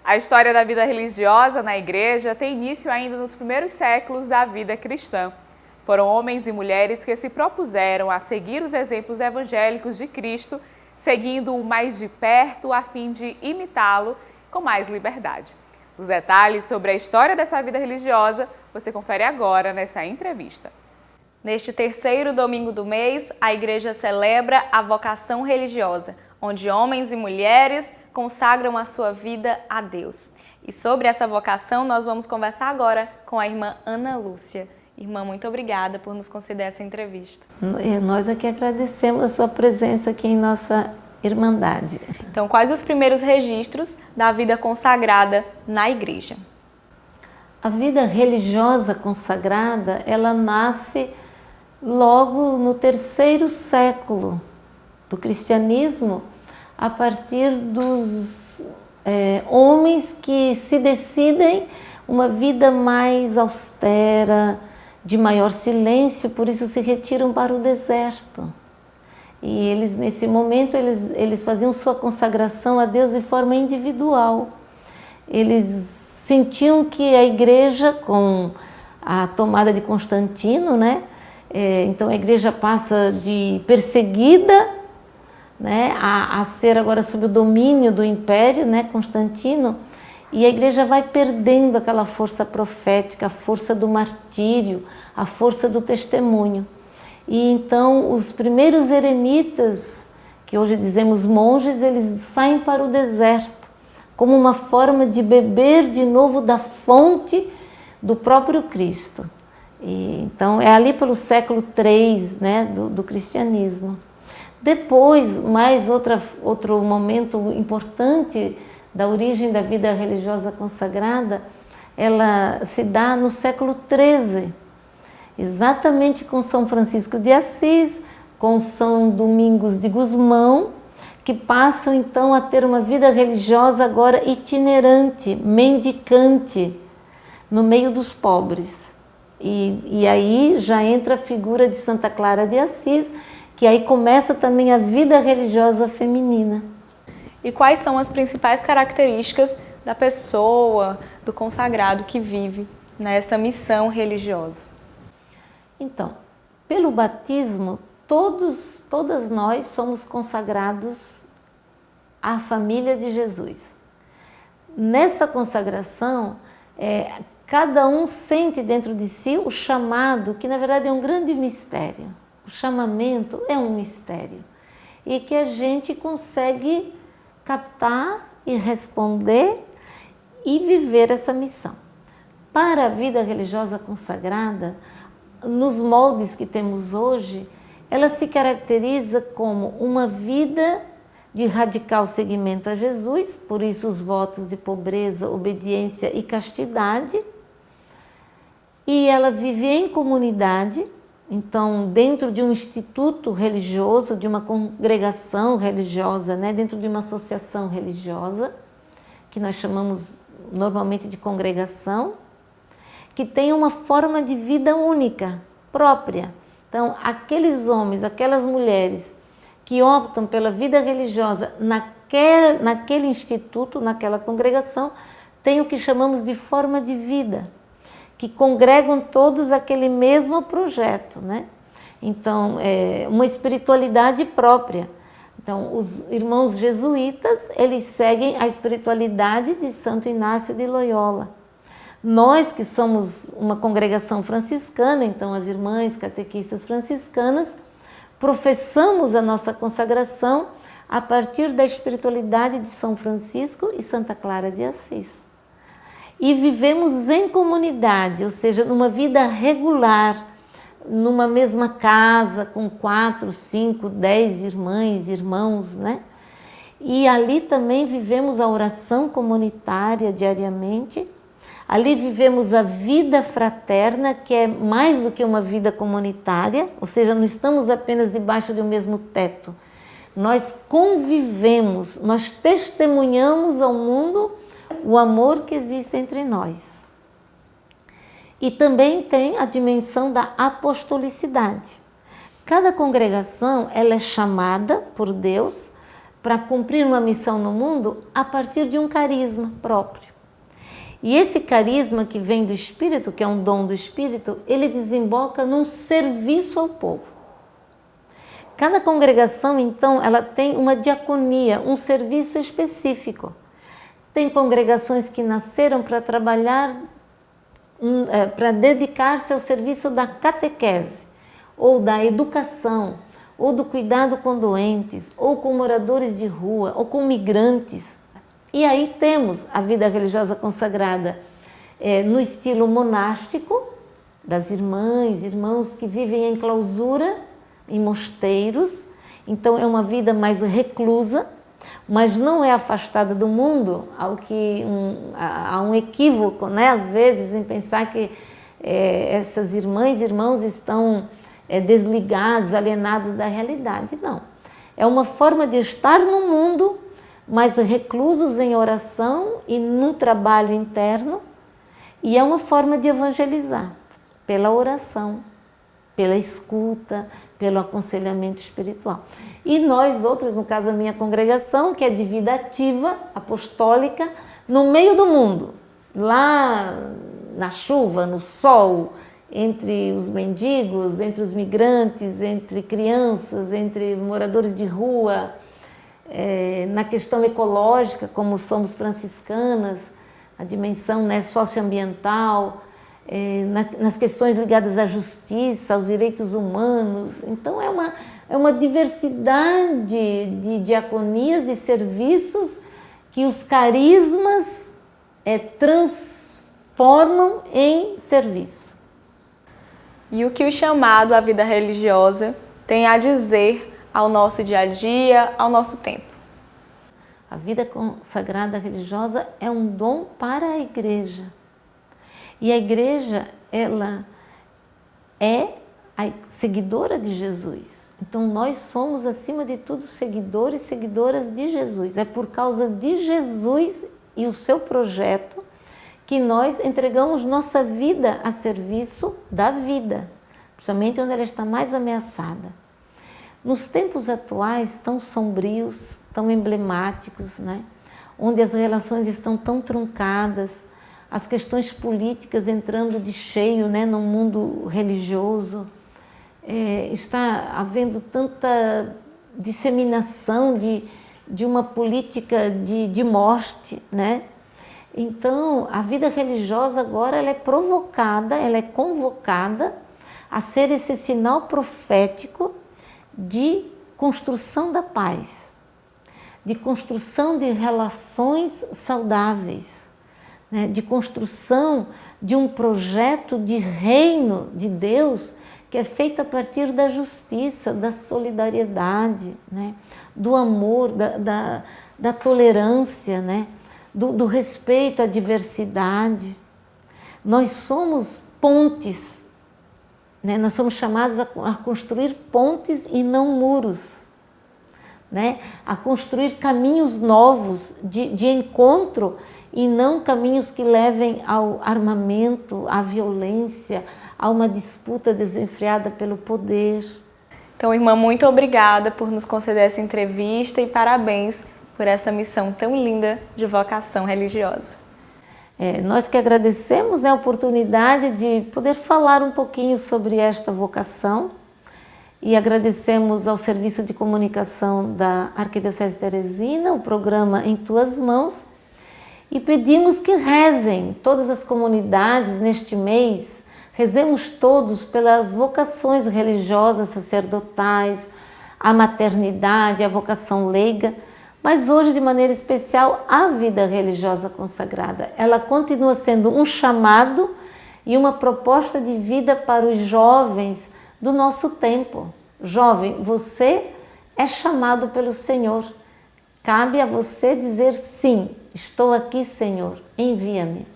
A história da vida religiosa na igreja tem início ainda nos primeiros séculos da vida cristã. Foram homens e mulheres que se propuseram a seguir os exemplos evangélicos de Cristo, seguindo-o mais de perto a fim de imitá-lo com mais liberdade. Os detalhes sobre a história dessa vida religiosa você confere agora nessa entrevista. Neste terceiro domingo do mês, a igreja celebra a vocação religiosa, onde homens e mulheres consagram a sua vida a Deus. E sobre essa vocação nós vamos conversar agora com a irmã Ana Lúcia. Irmã, muito obrigada por nos conceder essa entrevista. Nós aqui agradecemos a sua presença aqui em nossa Irmandade. Então, quais os primeiros registros da vida consagrada na igreja? A vida religiosa consagrada, ela nasce logo no terceiro século do cristianismo, a partir dos homens que se decidem uma vida mais austera, de maior silêncio, por isso se retiram para o deserto. E eles, nesse momento, eles faziam sua consagração a Deus de forma individual. Eles sentiam que a igreja, com a tomada de Constantino, né? Então a igreja passa de perseguida, né, a ser agora sob o domínio do império, né, Constantino, e a igreja vai perdendo aquela força profética, a força do martírio, a força do testemunho. E então os primeiros eremitas, que hoje dizemos monges, eles saem para o deserto, como uma forma de beber de novo da fonte do próprio Cristo. E, então é ali pelo século III, né, do cristianismo. Depois, outro momento importante da origem da vida religiosa consagrada, ela se dá no século XIII, exatamente com São Francisco de Assis, com São Domingos de Gusmão, que passam então a ter uma vida religiosa agora itinerante, mendicante, no meio dos pobres. E aí já entra a figura de Santa Clara de Assis, que aí começa também a vida religiosa feminina. E quais são as principais características da pessoa, do consagrado que vive nessa missão religiosa? Então, pelo batismo, todas nós somos consagrados à família de Jesus. Nessa consagração, cada um sente dentro de si o chamado, que na verdade é um grande mistério. O chamamento é um mistério e que a gente consegue captar e responder e viver essa missão. Para a vida religiosa consagrada, nos moldes que temos hoje, ela se caracteriza como uma vida de radical seguimento a Jesus, por isso os votos de pobreza, obediência e castidade. E ela vive em comunidade, então dentro de um instituto religioso, de uma congregação religiosa, né, dentro de uma associação religiosa, que nós chamamos normalmente de congregação, que tem uma forma de vida única, própria. Então, aqueles homens, aquelas mulheres que optam pela vida religiosa naquele instituto, naquela congregação, têm o que chamamos de forma de vida, que congregam todos aquele mesmo projeto, né? Então, uma espiritualidade própria. Então, os irmãos jesuítas, eles seguem a espiritualidade de Santo Inácio de Loyola. Nós que somos uma congregação franciscana, então as irmãs catequistas franciscanas, professamos a nossa consagração a partir da espiritualidade de São Francisco e Santa Clara de Assis. E vivemos em comunidade, ou seja, numa vida regular, numa mesma casa, com 4, 5, 10 irmãs, irmãos, né? E ali também vivemos a oração comunitária diariamente. Ali vivemos a vida fraterna, que é mais do que uma vida comunitária, ou seja, não estamos apenas debaixo do mesmo teto. Nós convivemos, nós testemunhamos ao mundo o amor que existe entre nós. E também tem a dimensão da apostolicidade. Cada congregação ela é chamada por Deus para cumprir uma missão no mundo a partir de um carisma próprio. E esse carisma que vem do Espírito, que é um dom do Espírito, ele desemboca num serviço ao povo. Cada congregação, então, ela tem uma diaconia, um serviço específico. Tem congregações que nasceram para trabalhar, para dedicar-se ao serviço da catequese, ou da educação, ou do cuidado com doentes, ou com moradores de rua, ou com migrantes. E aí temos a vida religiosa consagrada no estilo monástico, das irmãs, irmãos que vivem em clausura, em mosteiros. Então é uma vida mais reclusa, mas não é afastada do mundo. Há um equívoco, né, às vezes, em pensar que essas irmãs e irmãos estão desligados, alienados da realidade. Não. É uma forma de estar no mundo, mas reclusos em oração e num trabalho interno, e é uma forma de evangelizar pela oração, pela escuta, pelo aconselhamento espiritual. E nós outros, no caso da minha congregação, que é de vida ativa, apostólica, no meio do mundo, lá na chuva, no sol, entre os mendigos, entre os migrantes, entre crianças, entre moradores de rua, na questão ecológica, como somos franciscanas, a dimensão, né, socioambiental, nas questões ligadas à justiça, aos direitos humanos. Então é uma diversidade de diaconias, de serviços que os carismas transformam em serviço. E o que o chamado à vida religiosa tem a dizer ao nosso dia a dia, ao nosso tempo? A vida consagrada religiosa é um dom para a igreja. E a igreja, ela é a seguidora de Jesus. Então nós somos, acima de tudo, seguidores e seguidoras de Jesus. É por causa de Jesus e o seu projeto que nós entregamos nossa vida a serviço da vida, principalmente onde ela está mais ameaçada. Nos tempos atuais, tão sombrios, tão emblemáticos, né? Onde as relações estão tão truncadas, as questões políticas entrando de cheio, né, no mundo religioso, está havendo tanta disseminação de uma política de morte, né? Então, a vida religiosa agora ela é provocada, ela é convocada a ser esse sinal profético de construção da paz, de construção de relações saudáveis, né? De construção de um projeto de reino de Deus que é feito a partir da justiça, da solidariedade, né? Do amor, da tolerância, né? Do respeito à diversidade. Nós somos pontes, né? Nós somos chamados a construir pontes e não muros, né? A construir caminhos novos de encontro e não caminhos que levem ao armamento, à violência, a uma disputa desenfreada pelo poder. Então, irmã, muito obrigada por nos conceder essa entrevista e parabéns por essa missão tão linda de vocação religiosa. Nós que agradecemos, né, a oportunidade de poder falar um pouquinho sobre esta vocação e agradecemos ao Serviço de Comunicação da Arquidiocese de Teresina, o programa Em Tuas Mãos, e pedimos que rezem todas as comunidades neste mês, rezemos todos pelas vocações religiosas, sacerdotais, a maternidade, a vocação leiga, mas hoje, de maneira especial, a vida religiosa consagrada. Ela continua sendo um chamado e uma proposta de vida para os jovens do nosso tempo. Jovem, você é chamado pelo Senhor. Cabe a você dizer sim, estou aqui, Senhor, envia-me.